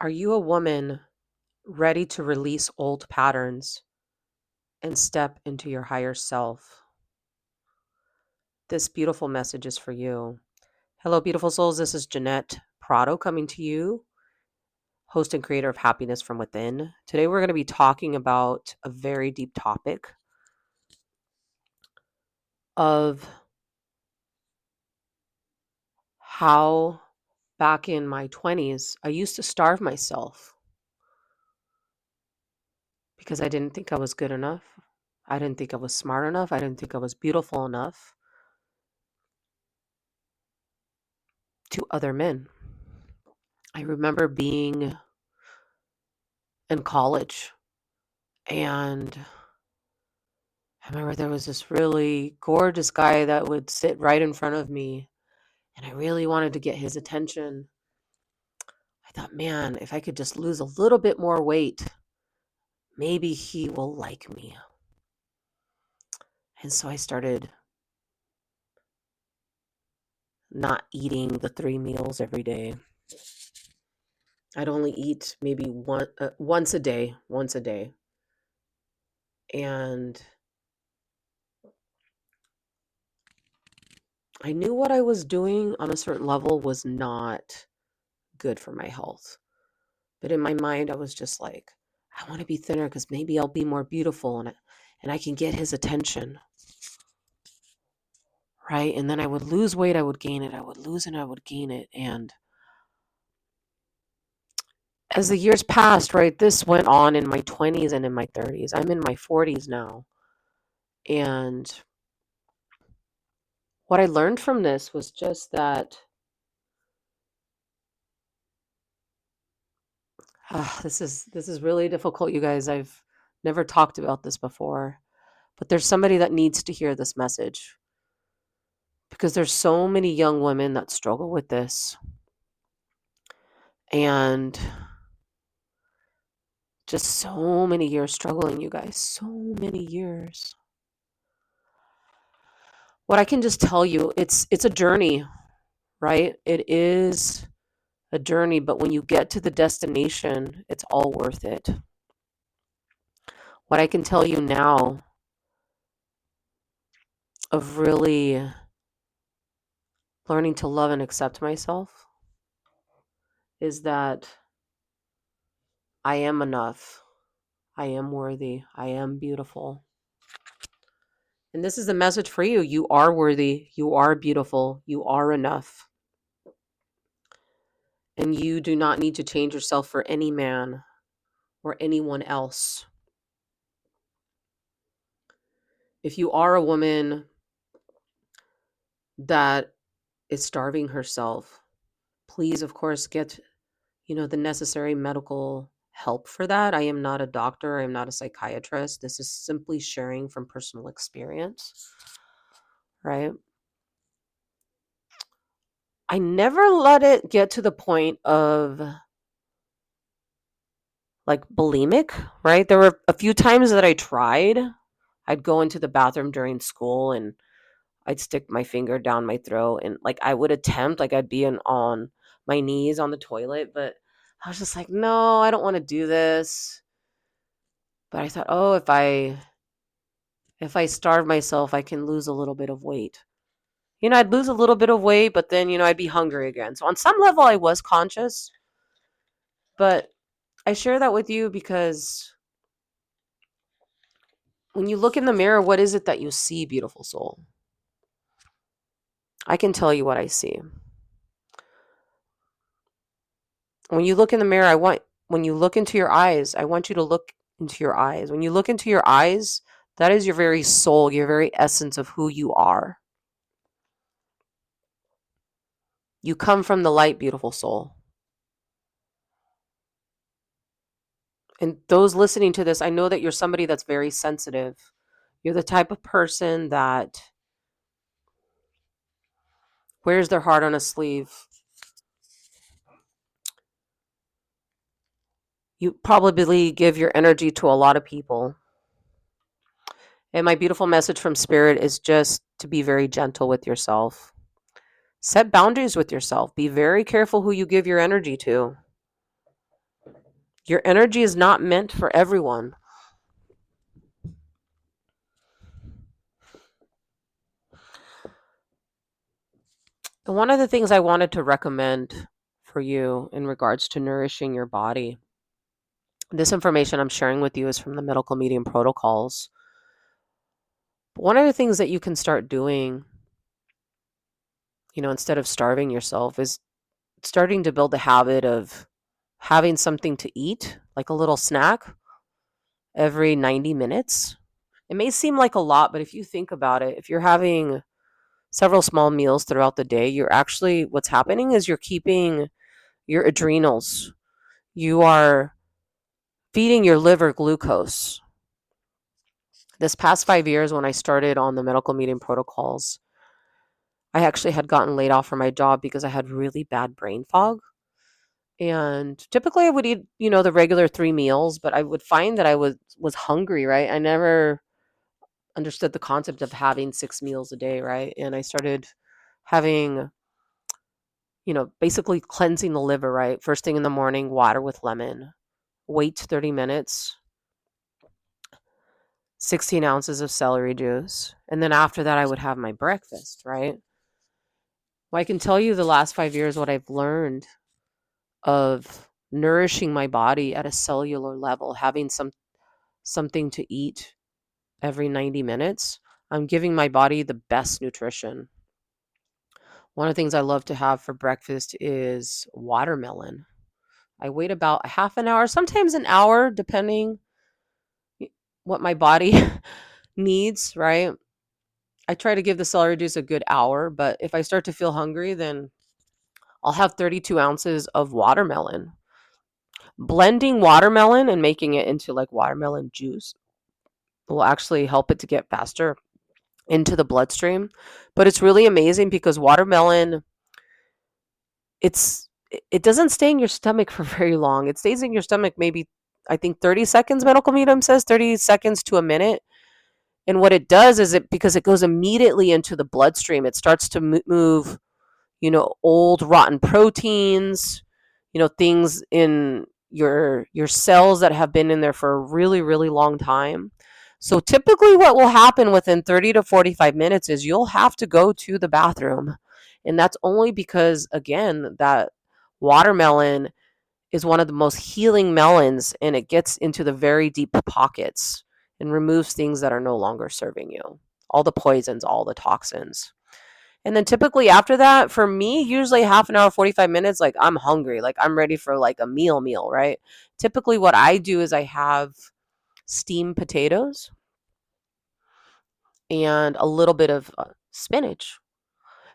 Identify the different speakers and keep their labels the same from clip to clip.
Speaker 1: Are you a woman ready to release old patterns and step into your higher self? This beautiful message is for you. Hello, beautiful souls. This is Jeanette Prado coming to you, host and creator of Happiness from Within. Today, we're going to be talking about a very deep topic of how back in my 20s, I used to starve myself because I didn't think I was good enough. I didn't think I was smart enough. I didn't think I was beautiful enough to other men. I remember being in college, and I remember there was this really gorgeous guy that would sit right in front of me, and I really wanted to get his attention. I thought, man, if I could just lose a little bit more weight, maybe he will like me. And so I started not eating the 3 meals every day. I'd only eat maybe once a day. And I knew what I was doing on a certain level was not good for my health. But in my mind, I was just like, I want to be thinner because maybe I'll be more beautiful and I can get his attention. Right. And then I would lose weight, I would gain it, I would lose it, I would gain it. And as the years passed, right, this went on in my 20s and in my 30s. I'm in my 40s now. And what I learned from this was just that this is really difficult, you guys. I've never talked about this before, but there's somebody that needs to hear this message because there's so many young women that struggle with this. And just so many years struggling, you guys. So many years. What I can just tell you, it's a journey, right? It is a journey, but when you get to the destination, it's all worth it. What I can tell you now of really learning to love and accept myself is that I am enough. I am worthy. I am beautiful. And this is the message for you. You are worthy. You are beautiful. You are enough. And you do not need to change yourself for any man or anyone else. If you are a woman that is starving herself, please, of course, get, the necessary medical help for that. I am not a doctor. I am not a psychiatrist. This is simply sharing from personal experience, right? I never let it get to the point of like bulimic, right? There were a few times that I tried. I'd go into the bathroom during school and I'd stick my finger down my throat and like I would attempt, like I'd be on my knees on the toilet, but I was just like, no, I don't want to do this. But I thought, oh, if I starve myself, I can lose a little bit of weight. I'd lose a little bit of weight, but then, I'd be hungry again. So on some level I was conscious, but I share that with you because when you look in the mirror, what is it that you see, beautiful soul? I can tell you what I see. When you look in the mirror, when you look into your eyes, I want you to look into your eyes. When you look into your eyes, that is your very soul, your very essence of who you are. You come from the light, beautiful soul. And those listening to this, I know that you're somebody that's very sensitive. You're the type of person that wears their heart on a sleeve. You probably give your energy to a lot of people. And my beautiful message from Spirit is just to be very gentle with yourself. Set boundaries with yourself. Be very careful who you give your energy to. Your energy is not meant for everyone. And one of the things I wanted to recommend for you in regards to nourishing your body, this information I'm sharing with you is from the medical medium protocols. But one of the things that you can start doing, instead of starving yourself, is starting to build the habit of having something to eat, like a little snack, every 90 minutes. It may seem like a lot, but if you think about it, if you're having several small meals throughout the day, what's happening is you're keeping your adrenals, you are feeding your liver glucose. This past 5 years, when I started on the medical medium protocols, I actually had gotten laid off from my job because I had really bad brain fog. And typically I would eat, the regular 3 meals, but I would find that I was hungry, right? I never understood the concept of having 6 meals a day, right? And I started having, basically cleansing the liver, right? First thing in the morning, water with lemon, wait 30 minutes, 16 ounces of celery juice. And then after that, I would have my breakfast, right? Well, I can tell you the last 5 years what I've learned of nourishing my body at a cellular level, having something to eat every 90 minutes. I'm giving my body the best nutrition. One of the things I love to have for breakfast is watermelon. I wait about a half an hour, sometimes an hour, depending what my body needs, right? I try to give the celery juice a good hour, but if I start to feel hungry, then I'll have 32 ounces of watermelon. Blending watermelon and making it into like watermelon juice will actually help it to get faster into the bloodstream. But it's really amazing because watermelon, it doesn't stay in your stomach for very long. It stays in your stomach maybe, I think, 30 seconds. Medical medium says 30 seconds to a minute. And what it does is because it goes immediately into the bloodstream, it starts to move, old rotten proteins, things in your cells that have been in there for a really, really long time. So typically what will happen within 30 to 45 minutes is you'll have to go to the bathroom. And that's only because, again, that watermelon is one of the most healing melons, and it gets into the very deep pockets and removes things that are no longer serving you, all the poisons, all the toxins. And then typically after that, for me, usually half an hour, 45 minutes, like I'm hungry, like I'm ready for like a meal, right? Typically what I do is I have steamed potatoes and a little bit of spinach.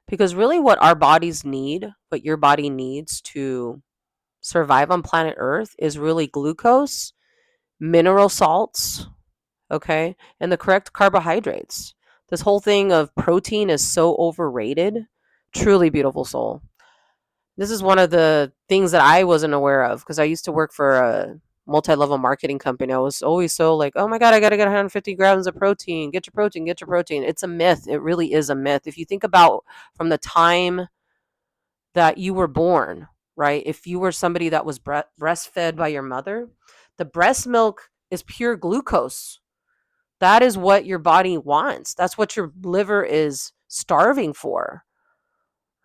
Speaker 1: Because really what our bodies need, what your body needs to survive on planet Earth is really glucose, mineral salts, okay, and the correct carbohydrates. This whole thing of protein is so overrated. Truly beautiful soul. This is one of the things that I wasn't aware of because I used to work for a multi-level marketing company. I was always so like, oh my God, I got to get 150 grams of protein. Get your protein, get your protein. It's a myth. It really is a myth. If you think about from the time that you were born, right? If you were somebody that was breastfed by your mother, the breast milk is pure glucose. That is what your body wants. That's what your liver is starving for,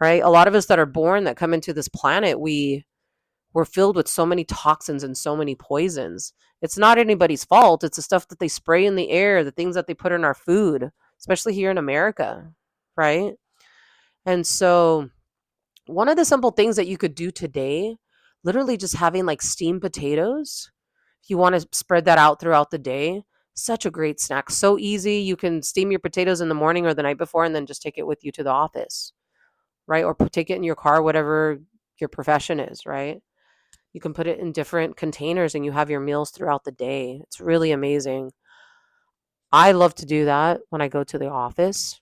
Speaker 1: right? A lot of us that are born that come into this planet, we're filled with so many toxins and so many poisons. It's not anybody's fault. It's the stuff that they spray in the air, the things that they put in our food, especially here in America, right? And so one of the simple things that you could do today, literally just having like steamed potatoes, if you want to spread that out throughout the day, such a great snack. So easy. You can steam your potatoes in the morning or the night before and then just take it with you to the office, right? Or take it in your car, whatever your profession is, right? You can put it in different containers and you have your meals throughout the day. It's really amazing. I love to do that when I go to the office.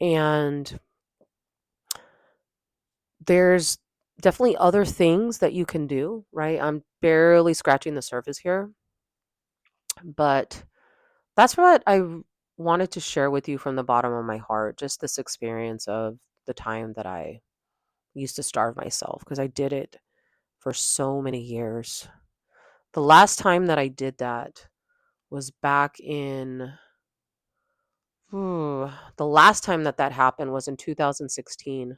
Speaker 1: And there's definitely other things that you can do, right? I'm barely scratching the surface here, but that's what wanted to share with you from the bottom of my heart. Just this experience of the time that I used to starve myself because I did it for so many years. The last time that I did that was back in, the last time that that happened was in 2016.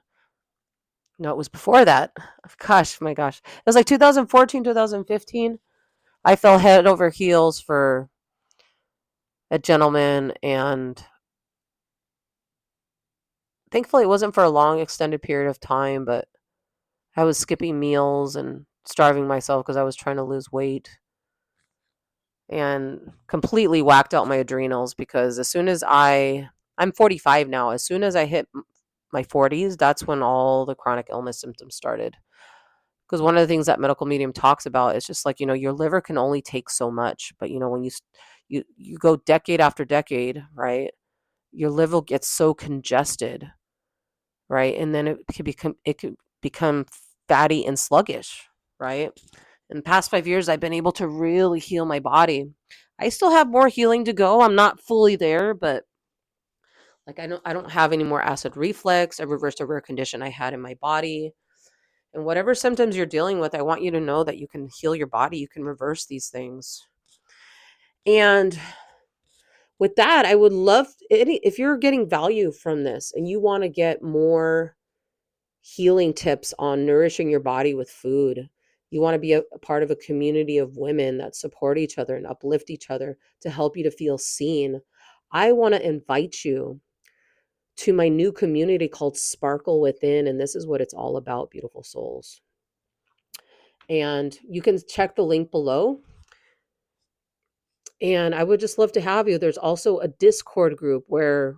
Speaker 1: No, it was before that. Gosh, my gosh. It was like 2014, 2015. I fell head over heels for a gentleman, and thankfully it wasn't for a long extended period of time, but I was skipping meals and starving myself because I was trying to lose weight, and completely whacked out my adrenals because as soon as I'm 45 now, as soon as I hit my 40s, that's when all the chronic illness symptoms started. Because one of the things that medical medium talks about is just like, your liver can only take so much, but when you go decade after decade, right? Your liver gets so congested, right? And then it could become fatty and sluggish, right? In the past 5 years, I've been able to really heal my body. I still have more healing to go. I'm not fully there, but like I don't have any more acid reflux. I reversed a rare condition I had in my body. And whatever symptoms you're dealing with, I want you to know that you can heal your body. You can reverse these things. And with that, I would love if you're getting value from this and you want to get more healing tips on nourishing your body with food. You want to be a part of a community of women that support each other and uplift each other to help you to feel seen. I want to invite you to my new community called Sparkle Within, and this is what it's all about, beautiful souls. And you can check the link below. And I would just love to have you. There's also a Discord group where,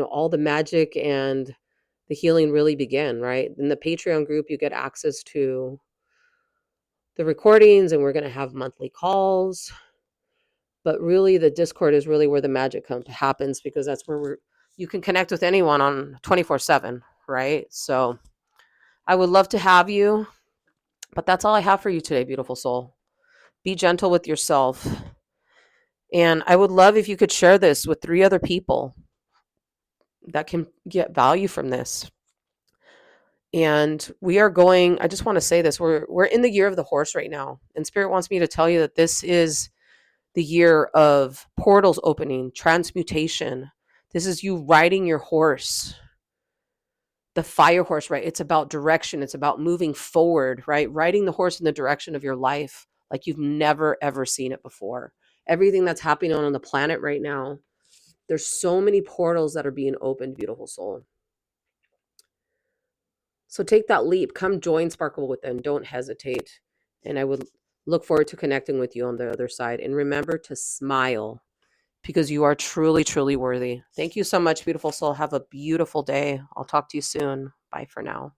Speaker 1: all the magic and the healing really begin, right? In the Patreon group, you get access to the recordings, and we're going to have monthly calls. But really, the Discord is really where the magic happens, because that's where you can connect with anyone on 24/7, right? So I would love to have you, but that's all I have for you today, beautiful soul. Be gentle with yourself. And I would love if you could share this with 3 other people that can get value from this. And I just want to say this, we're in the year of the horse right now. And Spirit wants me to tell you that this is the year of portals opening, transmutation. This is you riding your horse, the fire horse, right? It's about direction. It's about moving forward, right? Riding the horse in the direction of your life like you've never, ever seen it before. Everything that's happening on the planet right now, there's so many portals that are being opened, beautiful soul. So take that leap. Come join Sparkle Within. Don't hesitate. And I would look forward to connecting with you on the other side. And remember to smile, because you are truly, truly worthy. Thank you so much, beautiful soul. Have a beautiful day. I'll talk to you soon. Bye for now.